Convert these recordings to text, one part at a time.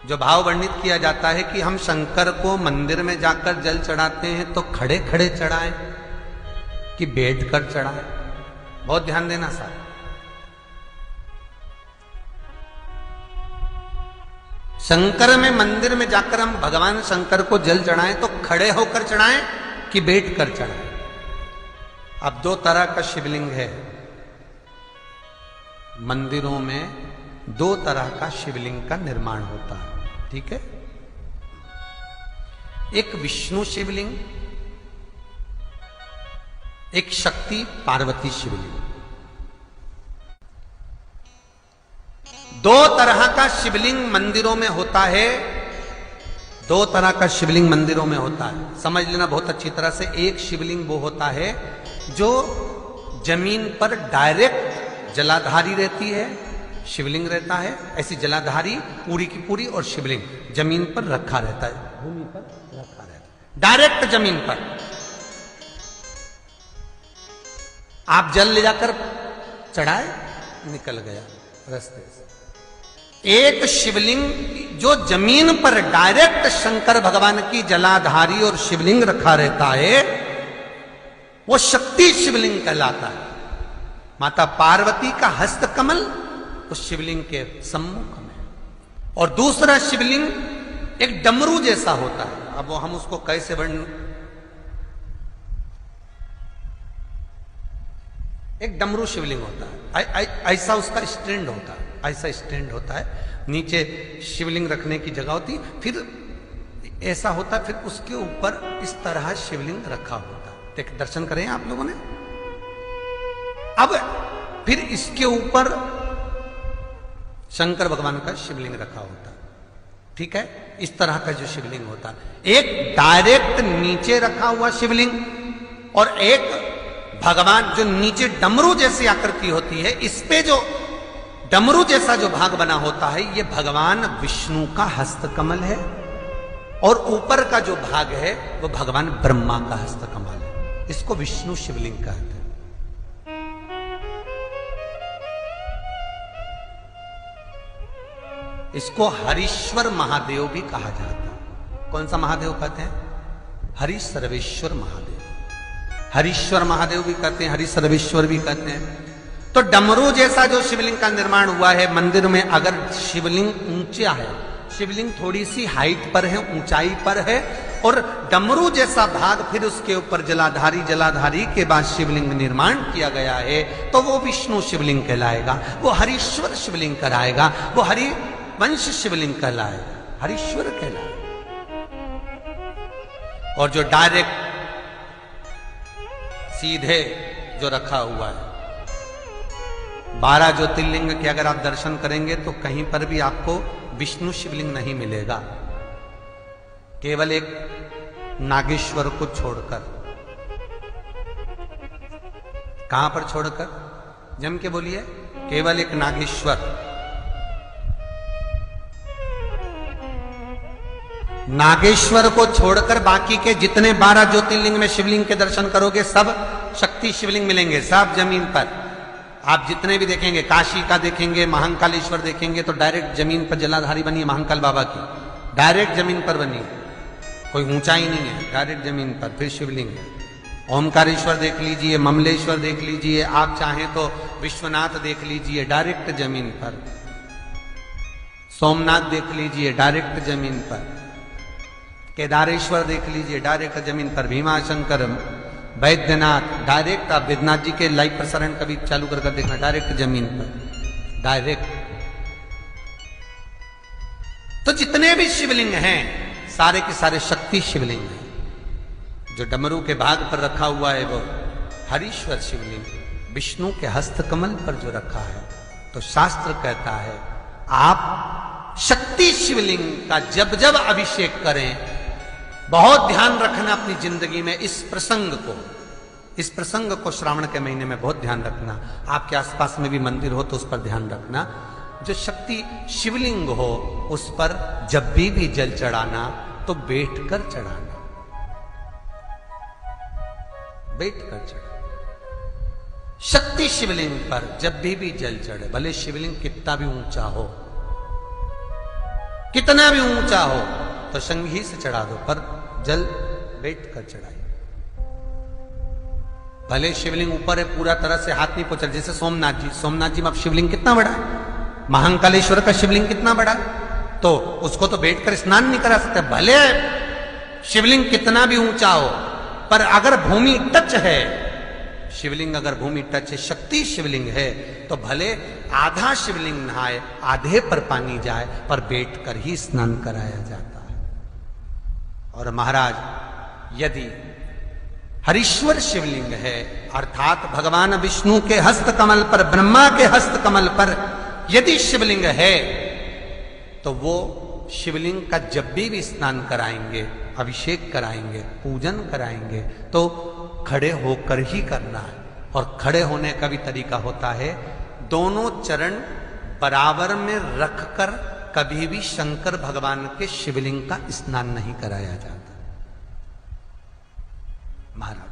जो भाव वर्णित किया जाता है कि हम शंकर को मंदिर में जाकर जल चढ़ाते हैं तो खड़े खड़े चढ़ाएं कि बैठकर चढ़ाएं। बहुत ध्यान देना साहब। शंकर में मंदिर में जाकर हम भगवान शंकर को जल चढ़ाएं तो खड़े होकर चढ़ाएं कि बैठकर चढ़ाएं। अब दो तरह का शिवलिंग है मंदिरों में, दो तरह का शिवलिंग का निर्माण होता है, ठीक है। एक विष्णु शिवलिंग, एक शक्ति पार्वती शिवलिंग। दो तरह का शिवलिंग मंदिरों में होता है, दो तरह का शिवलिंग मंदिरों में होता है, समझ लेना बहुत अच्छी तरह से। एक शिवलिंग वो होता है जो जमीन पर डायरेक्ट जलाधारी रहती है, शिवलिंग रहता है, ऐसी जलाधारी पूरी की पूरी, और शिवलिंग जमीन पर रखा रहता है, भूमि पर रखा रहता है, डायरेक्ट जमीन पर। आप जल ले जाकर चढ़ाए, निकल गया रास्ते से। एक शिवलिंग जो जमीन पर डायरेक्ट शंकर भगवान की जलाधारी और शिवलिंग रखा रहता है, वो शक्ति शिवलिंग कहलाता है। माता पार्वती का हस्त कमल उस शिवलिंग के सम्मुख में, और दूसरा शिवलिंग एक डमरू जैसा होता है। अब वो हम उसको कैसे वर्णन, एक डमरू शिवलिंग होता है, ऐसा उसका स्टैंड होता है, ऐसा स्टैंड होता है, नीचे शिवलिंग रखने की जगह होती, फिर ऐसा होता है, फिर उसके ऊपर इस तरह शिवलिंग रखा होता है। देख, दर्शन करें आप लोगों ने। अब फिर इसके ऊपर शंकर भगवान का शिवलिंग रखा होता है, ठीक है। इस तरह का जो शिवलिंग होता है, एक डायरेक्ट नीचे रखा हुआ शिवलिंग, और एक भगवान जो नीचे डमरू जैसी आकृति होती है, इस पे जो डमरू जैसा जो भाग बना होता है, ये भगवान विष्णु का हस्तकमल है, और ऊपर का जो भाग है वो भगवान ब्रह्मा का हस्तकमल है। इसको विष्णु शिवलिंग कहते हैं। इसको हरीश्वर महादेव भी कहा जाता है। कौन सा महादेव कहते हैं? हरि सर्वेश्वर महादेव। हरीश्वर महादेव भी कहते हैं, हरि सर्वेश्वर भी कहते हैं। तो डमरू जैसा जो शिवलिंग का निर्माण हुआ है मंदिर में, अगर शिवलिंग ऊंचा है, शिवलिंग थोड़ी सी हाइट पर है, ऊंचाई पर है, और डमरू जैसा भाग फिर उसके ऊपर जलाधारी के बाद शिवलिंग निर्माण किया गया है, तो वो विष्णु शिवलिंग कहलाएगा, वो हरीश्वर शिवलिंग कहलाएगा, वो हरि वंश शिवलिंग कहलाएगा, हरीश्वर कहलाएगा। और जो डायरेक्ट सीधे जो रखा हुआ है, 12 ज्योतिर्लिंग के अगर आप दर्शन करेंगे तो कहीं पर भी आपको विष्णु शिवलिंग नहीं मिलेगा, केवल एक नागेश्वर को छोड़कर। कहां पर छोड़कर? जम के बोलिए। केवल एक नागेश्वर। नागेश्वर को छोड़कर बाकी के जितने 12 ज्योतिर्लिंग में शिवलिंग के दर्शन करोगे, सब शक्ति शिवलिंग मिलेंगे, सब जमीन पर। आप जितने भी देखेंगे, काशी का देखेंगे, महाकालेश्वर देखेंगे, तो डायरेक्ट जमीन पर जलाधारी बनी है महाकाल बाबा की, डायरेक्ट जमीन पर बनी है, कोई ऊंचाई नहीं है, डायरेक्ट जमीन पर, फिर शिवलिंग है। ओमकारेश्वर देख लीजिए, ममलेश्वर देख लीजिए, आप चाहें तो विश्वनाथ देख लीजिए, डायरेक्ट जमीन पर। सोमनाथ देख लीजिए, डायरेक्ट जमीन पर। केदारेश्वर देख लीजिए, डायरेक्ट जमीन पर। भीमाशंकर, वैद्यनाथ, डायरेक्ट। आप वैद्यनाथ जी के लाइव प्रसारण कभी चालू कर देखना, डायरेक्ट जमीन पर, डायरेक्ट। तो जितने भी शिवलिंग हैं सारे के सारे शक्ति शिवलिंग हैं। जो डमरू के भाग पर रखा हुआ है वो हरीश्वर शिवलिंग, विष्णु के हस्तकमल पर जो रखा है, तो शास्त्र कहता है आप शक्ति शिवलिंग का जब जब अभिषेक करें, बहुत ध्यान रखना अपनी जिंदगी में इस प्रसंग को श्रावण के महीने में बहुत ध्यान रखना। आपके आसपास में भी मंदिर हो तो उस पर ध्यान रखना। जो शक्ति शिवलिंग हो उस पर जब भी जल चढ़ाना तो बैठकर चढ़ाना, बैठकर चढ़ाना। शक्ति शिवलिंग पर जब भी जल चढ़े, भले शिवलिंग कितना भी ऊंचा हो, कितना भी ऊंचा हो तो संघी से चढ़ा दो, पर जल बैठ कर चढ़ाइए। भले शिवलिंग ऊपर है, पूरा तरह से हाथ नहीं पहुंचा, जैसे सोमनाथ जी में अब शिवलिंग कितना बड़ा है, महाकालेश्वर का शिवलिंग कितना बड़ा, तो उसको तो बैठकर स्नान नहीं करा सकते। भले शिवलिंग कितना भी ऊंचा हो, पर अगर भूमि टच है, शिवलिंग अगर भूमि टच है, शक्ति शिवलिंग है, तो भले आधा शिवलिंग नहाए, आधे पर पानी जाए, पर बैठकर ही स्नान कराया जाता है। और महाराज यदि हरीश्वर शिवलिंग है, अर्थात भगवान विष्णु के हस्त कमल पर, ब्रह्मा के हस्त कमल पर यदि शिवलिंग है, तो वो शिवलिंग का जब भी स्नान कराएंगे, अभिषेक कराएंगे, पूजन कराएंगे, तो खड़े होकर ही करना है। और खड़े होने का भी तरीका होता है, दोनों चरण बराबर में रखकर कभी भी शंकर भगवान के शिवलिंग का स्नान नहीं कराया जाता। महाराज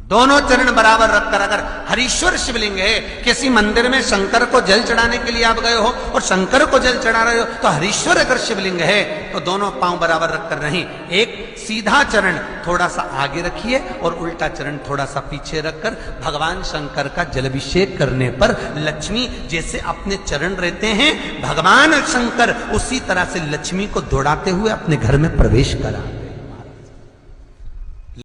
दोनों चरण बराबर रखकर, अगर हरीश्वर शिवलिंग है, किसी मंदिर में शंकर को जल चढ़ाने के लिए आप गए हो और शंकर को जल चढ़ा रहे हो, तो हरीश्वर अगर शिवलिंग है तो दोनों पांव बराबर रखकर नहीं, एक सीधा चरण थोड़ा सा आगे रखिए और उल्टा चरण थोड़ा सा पीछे रखकर भगवान शंकर का जलाभिषेक करने पर लक्ष्मी जैसे अपने चरण रहते हैं, भगवान शंकर उसी तरह से लक्ष्मी को दौड़ाते हुए अपने घर में प्रवेश करा।